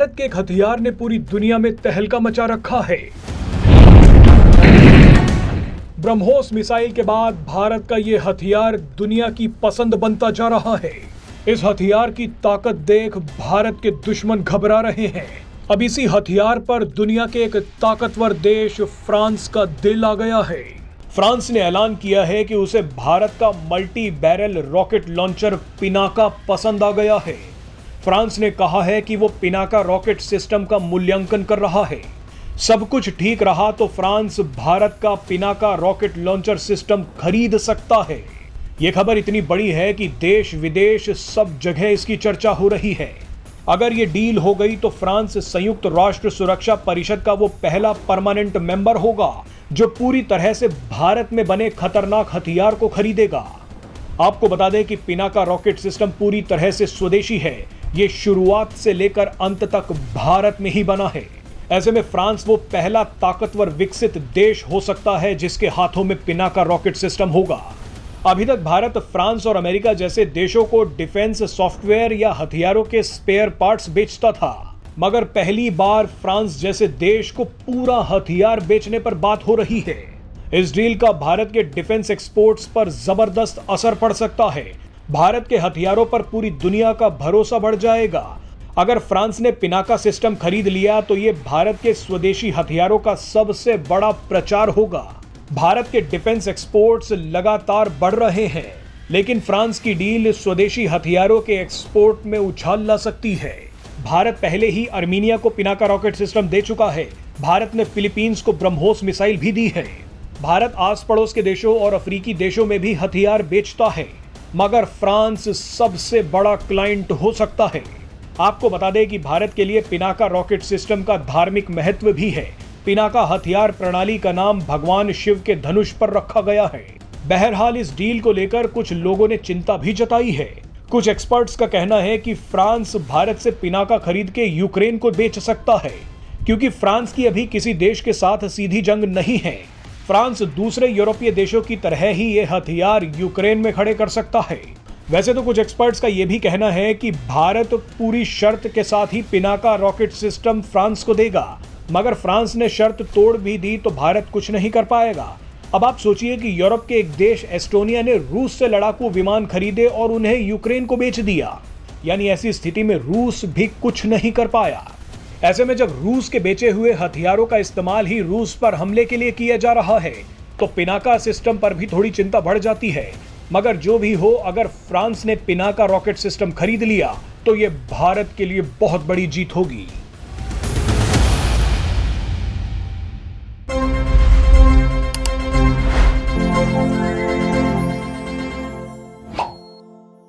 भारत के एक हथियार ने पूरी दुनिया में तहलका मचा रखा है। ब्रह्मोस मिसाइल के बाद भारत का यह हथियार दुनिया की पसंद बनता जा रहा है। इस हथियार की ताकत देख भारत के दुश्मन घबरा रहे हैं। अब इसी हथियार पर दुनिया के एक ताकतवर देश फ्रांस का दिल आ गया है। फ्रांस ने ऐलान किया है कि उसे भारत का multi barrel rocket launcher Pinaka पसंद आ गया है। फ्रांस ने कहा है कि वो पिनाका रॉकेट सिस्टम का मूल्यांकन कर रहा है। सब कुछ ठीक रहा तो फ्रांस भारत का पिनाका रॉकेट लॉन्चर सिस्टम खरीद सकता है। ये खबर इतनी बड़ी है कि देश विदेश सब जगह इसकी चर्चा हो रही है। अगर ये डील हो गई तो फ्रांस संयुक्त राष्ट्र सुरक्षा परिषद का वो पहला परमानेंट मेंबर होगा जो पूरी तरह से भारत में बने खतरनाक हथियार को खरीदेगा। आपको बता दें कि पिनाका रॉकेट सिस्टम पूरी तरह से स्वदेशी है। ये शुरुआत से लेकर अंत तक भारत में ही बना है। ऐसे में फ्रांस वो पहला ताकतवर विकसित देश हो सकता है जिसके हाथों में पिनाका रॉकेट सिस्टम होगा। अभी तक भारत फ्रांस और अमेरिका जैसे देशों को डिफेंस सॉफ्टवेयर या हथियारों के स्पेयर पार्ट्स बेचता था, मगर पहली बार फ्रांस जैसे देश को पूरा हथियार बेचने पर बात हो रही है। इस डील का भारत के डिफेंस एक्सपोर्ट्स पर जबरदस्त असर पड़ सकता है। भारत के हथियारों पर पूरी दुनिया का भरोसा बढ़ जाएगा। अगर फ्रांस ने पिनाका सिस्टम खरीद लिया तो ये भारत के स्वदेशी हथियारों का सबसे बड़ा प्रचार होगा। भारत के डिफेंस एक्सपोर्ट्स लगातार बढ़ रहे हैं, लेकिन फ्रांस की डील स्वदेशी हथियारों के एक्सपोर्ट में उछाल ला सकती है। भारत पहले ही अर्मीनिया को पिनाका रॉकेट सिस्टम दे चुका है। भारत ने फिलीपींस को ब्रह्मोस मिसाइल भी दी है। भारत आस पड़ोस के देशों और अफ्रीकी देशों में भी हथियार बेचता है, मगर फ्रांस सबसे बड़ा क्लाइंट हो सकता है। आपको बता दें कि भारत के लिए पिनाका रॉकेट सिस्टम का धार्मिक महत्व भी है। पिनाका हथियार प्रणाली का नाम भगवान शिव के धनुष पर रखा गया है। बहरहाल इस डील को लेकर कुछ लोगों ने चिंता भी जताई है। कुछ एक्सपर्ट्स का कहना है कि फ्रांस भारत से पिनाका खरीद के यूक्रेन को बेच सकता है, क्योंकि फ्रांस की अभी किसी देश के साथ सीधी जंग नहीं है। फ्रांस दूसरे यूरोपीय देशों की तरह ही ये हथियार यूक्रेन में खड़े कर सकता है। वैसे तो कुछ एक्सपर्ट्स का यह भी कहना है कि भारत पूरी शर्त के साथ ही पिनाका रॉकेट सिस्टम फ्रांस को देगा, मगर फ्रांस ने शर्त तोड़ भी दी तो भारत कुछ नहीं कर पाएगा। अब आप सोचिए कि यूरोप के एक देश एस्टोनिया ने रूस से लड़ाकू विमान खरीदे और उन्हें यूक्रेन को बेच दिया, यानी ऐसी स्थिति में रूस भी कुछ नहीं कर पाया। ऐसे में जब रूस के बेचे हुए हथियारों का इस्तेमाल ही रूस पर हमले के लिए किया जा रहा है तो पिनाका सिस्टम पर भी थोड़ी चिंता बढ़ जाती है। मगर जो भी हो, अगर फ्रांस ने पिनाका रॉकेट सिस्टम खरीद लिया तो यह भारत के लिए बहुत बड़ी जीत होगी।